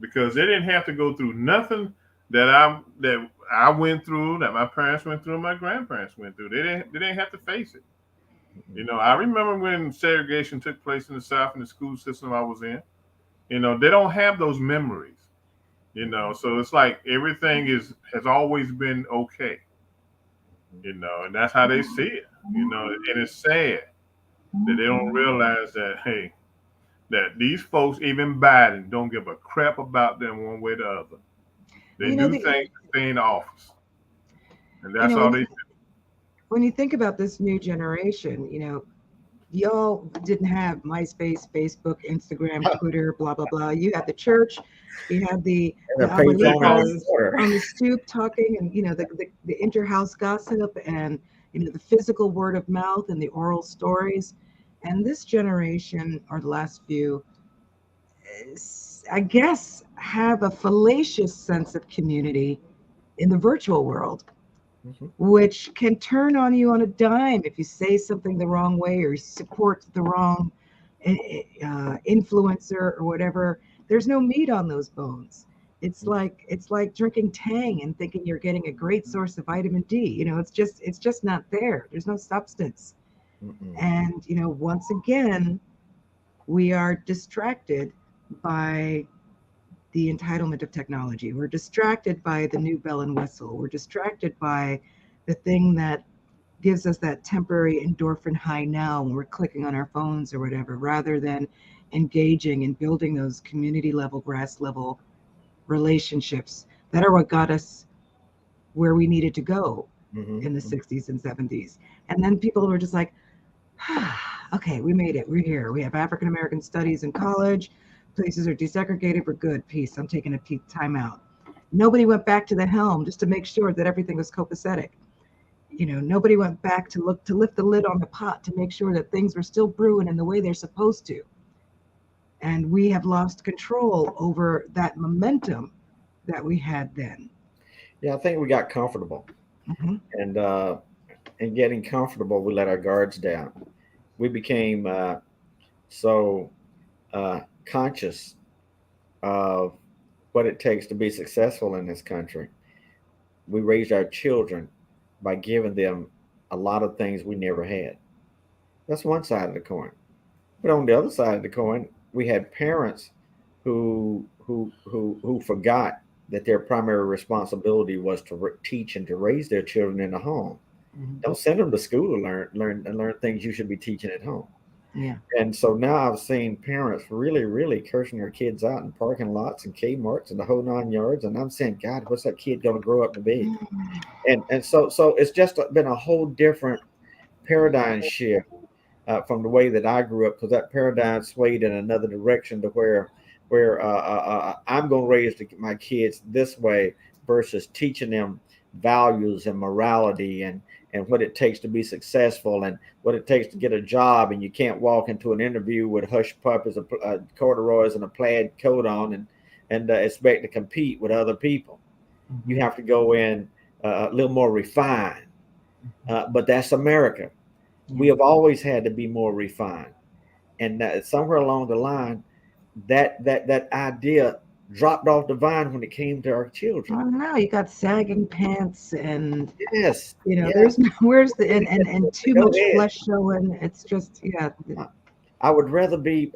Because they didn't have to go through nothing that I went through, that my parents went through, my grandparents went through. They didn't have to face it. I remember when segregation took place in the South in the school system I was in. They don't have those memories. So it's like everything has always been okay. And that's how they see it. And it's sad that they don't realize that, hey, that these folks, even Biden, don't give a crap about them one way or the other. They do things to stay in office, and that's all they do. When you think about this new generation, y'all didn't have MySpace, Facebook, Instagram, Twitter, blah blah blah. You had the church, you had the abuelitas on the stoop talking, and the inter-house gossip, and the physical word of mouth and the oral stories. And this generation, or the last few, I guess, have a fallacious sense of community in the virtual world, which can turn on you on a dime if you say something the wrong way or you support the wrong influencer or whatever. There's no meat on those bones. It's like drinking Tang and thinking you're getting a great source of vitamin D. It's just not there. There's no substance. And once again, we are distracted by the entitlement of technology. We're distracted by the new bell and whistle. We're distracted by the thing that gives us that temporary endorphin high now when we're clicking on our phones or whatever, rather than engaging and building those community level, grass level relationships that are what got us where we needed to go in the 60s and 70s. And then people were just like, okay, we made it. We're here. We have African American studies in college. Places are desegregated. We're good. Peace. I'm taking a time out. Nobody went back to the helm just to make sure that everything was copacetic. Nobody went back to lift the lid on the pot to make sure that things were still brewing in the way they're supposed to. And we have lost control over that momentum that we had then. Yeah, I think we got comfortable. And getting comfortable, we let our guards down. We became so conscious of what it takes to be successful in this country. We raised our children by giving them a lot of things we never had. That's one side of the coin. But on the other side of the coin, we had parents who forgot that their primary responsibility was to teach and to raise their children in the home. Don't send them to school to learn things you should be teaching at home. Yeah. And so now I've seen parents really cursing their kids out in parking lots and Kmart's and the whole 9 yards. And I'm saying, God, what's that kid going to grow up to be? And so it's just been a whole different paradigm shift from the way that I grew up, because that paradigm swayed in another direction to where I'm going to raise my kids this way versus teaching them values and morality and what it takes to be successful and what it takes to get a job. And you can't walk into an interview with hush puppies, corduroys, and a plaid coat on and expect to compete with other people. You have to go in a little more refined. But that's America. We have always had to be more refined. And somewhere along the line, that idea dropped off the vine when it came to our children. Oh no, you got sagging pants and yes, there's where's the and too much flesh showing. It's just I would rather be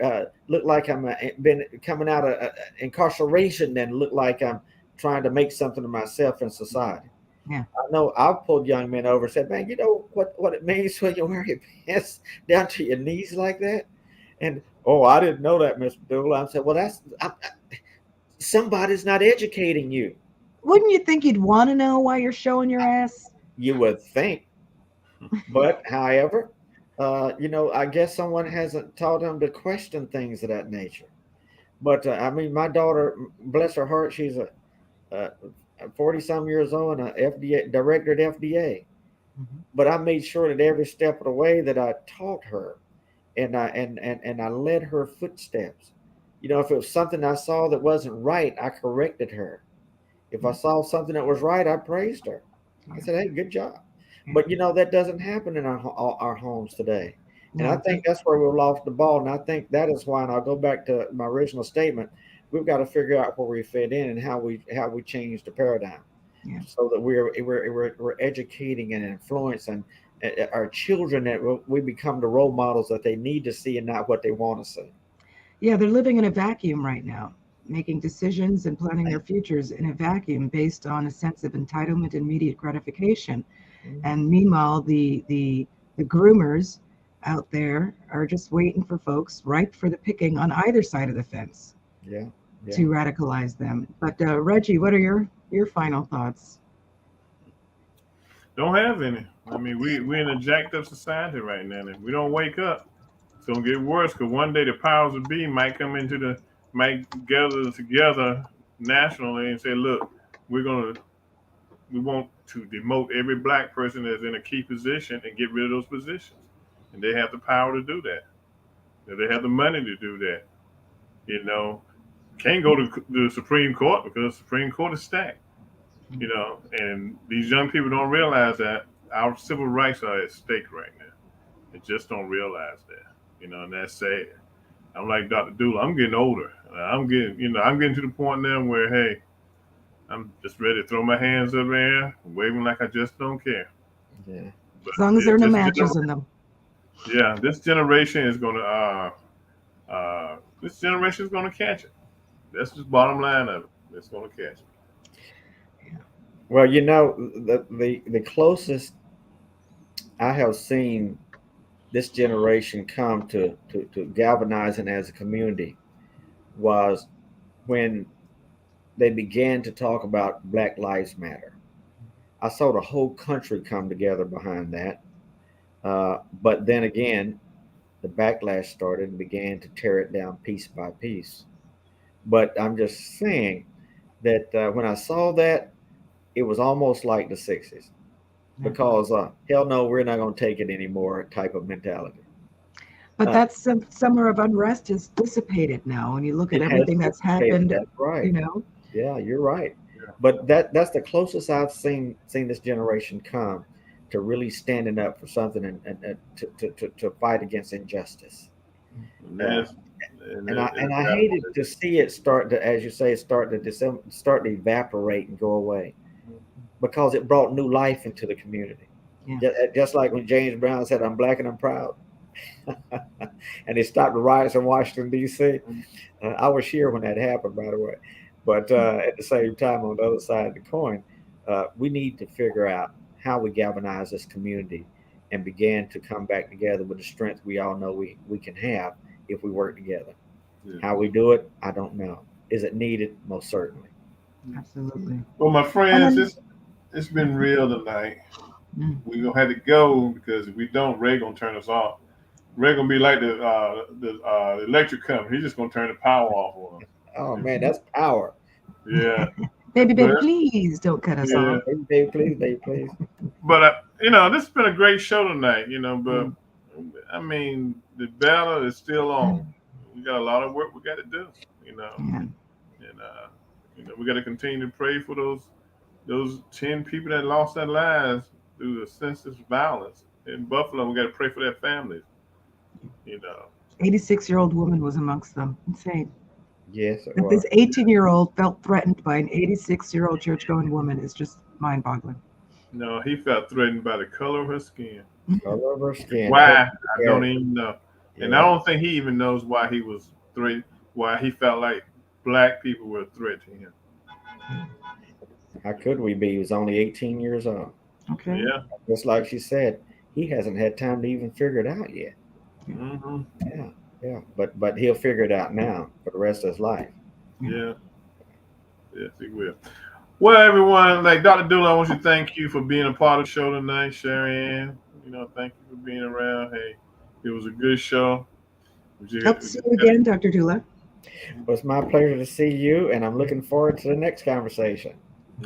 look like I'm been coming out of incarceration than look like I'm trying to make something of myself in society. Yeah, I know I've pulled young men over and said, man, you know what it means when you wear your pants down to your knees like that? And I didn't know that, Mr. Dooley. I said, well, somebody's not educating you. Wouldn't you think you'd want to know why you're showing your ass? You would think. But however, I guess someone hasn't taught them to question things of that nature. But I mean, my daughter, bless her heart, she's a 40-some years old and a FDA director at FDA. But I made sure that every step of the way that I taught her and I led her footsteps. If it was something I saw that wasn't right, I corrected her. If I saw something that was right, I praised her. I said, hey, good job. But, that doesn't happen in our homes today. And I think that's where we've lost the ball. And I think that is why, and I'll go back to my original statement, we've got to figure out where we fit in and how we change the paradigm so that we're educating and influencing our children, that we become the role models that they need to see and not what they want to see. Yeah, they're living in a vacuum right now, making decisions and planning their futures in a vacuum based on a sense of entitlement and immediate gratification. And meanwhile, the groomers out there are just waiting for folks ripe for the picking on either side of the fence to radicalize them. But Reggie, what are your final thoughts? Don't have any. I mean, we're in a jacked up society right now. And if we don't wake up, it's gonna get worse. Because one day the powers that be might gather together nationally and say, "Look, we want to demote every black person that's in a key position and get rid of those positions." And they have the power to do that. They have the money to do that. Can't go to the Supreme Court because the Supreme Court is stacked. And these young people don't realize that our civil rights are at stake right now. They just don't realize that, and that's sad. I'm like Dr. Dooley. I'm getting older. I'm getting to the point now where, hey, I'm just ready to throw my hands up there, waving like I just don't care. Yeah. But as long as there are no matches in them. Yeah, this generation is gonna catch it. That's just bottom line of it. It's gonna catch it. Well, the closest I have seen this generation come to galvanizing as a community was when they began to talk about Black Lives Matter. I saw the whole country come together behind that. But then again, the backlash started and began to tear it down piece by piece. But I'm just saying that when I saw that, it was almost like the 60s, because hell no, we're not going to take it anymore type of mentality. But that's summer of unrest is dissipated now. When you look at everything that's happened, that's right. Yeah, you're right. Yeah. But that's the closest I've seen this generation come to really standing up for something and to fight against injustice. And I hated to see it start to, as you say, start to evaporate and go away, because it brought new life into the community. Yeah. Just like when James Brown said, "I'm black and I'm proud," and they stopped the riots in Washington, D.C. I was here when that happened, by the way. But at the same time, on the other side of the coin, we need to figure out how we galvanize this community and began to come back together with the strength we all know we can have if we work together. Yeah. How we do it, I don't know. Is it needed? Most certainly. Absolutely. Well, my friends, And it's been real tonight. Mm. We're gonna have to go because if we don't, Ray gonna turn us off. Ray gonna be like the electric company. He's just gonna turn the power off on us. Oh man, that's power. Yeah, baby, But- please don't cut us Yeah. off. Baby, please, baby, please. but this has been a great show tonight. But I mean, the battle is still on. We got a lot of work we got to do. Yeah. And we got to continue to pray for those 10 people that lost their lives through the census violence in Buffalo. We got to pray for their families. 86-year-old woman was amongst them. Insane. Yes, it That was. this 18-year-old felt threatened by an 86-year-old church-going woman is just mind-boggling. No, he felt threatened by the color of her skin. Color of her skin. Why? I don't even know. And I Yeah. don't think he even knows why he was threatened, why he felt like black people were a threat to him. How could we be? He was only 18 years old. Okay. Yeah. Just like she said, he hasn't had time to even figure it out yet. Mm-hmm. Yeah. But he'll figure it out now for the rest of his life. Yeah. Yes, he will. Well, everyone, like Dr. Dooley, I want to thank you for being a part of the show tonight, Sherry Ann. Thank you for being around. Hey, it was a good show. Hope to see you again, Dr. Dula. Well, it's my pleasure to see you, and I'm looking forward to the next conversation.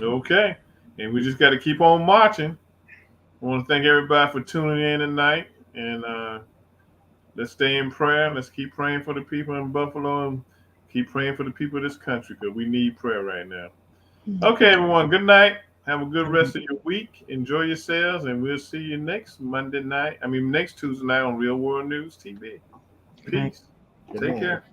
Okay. And we just got to keep on marching. I want to thank everybody for tuning in tonight. And let's stay in prayer. Let's keep praying for the people in Buffalo and keep praying for the people of this country because we need prayer right now. Okay, everyone. Good night. Have a good rest of your week. Enjoy yourselves, and we'll see you next next Tuesday night on Real World News TV. Peace. Good Take night. care.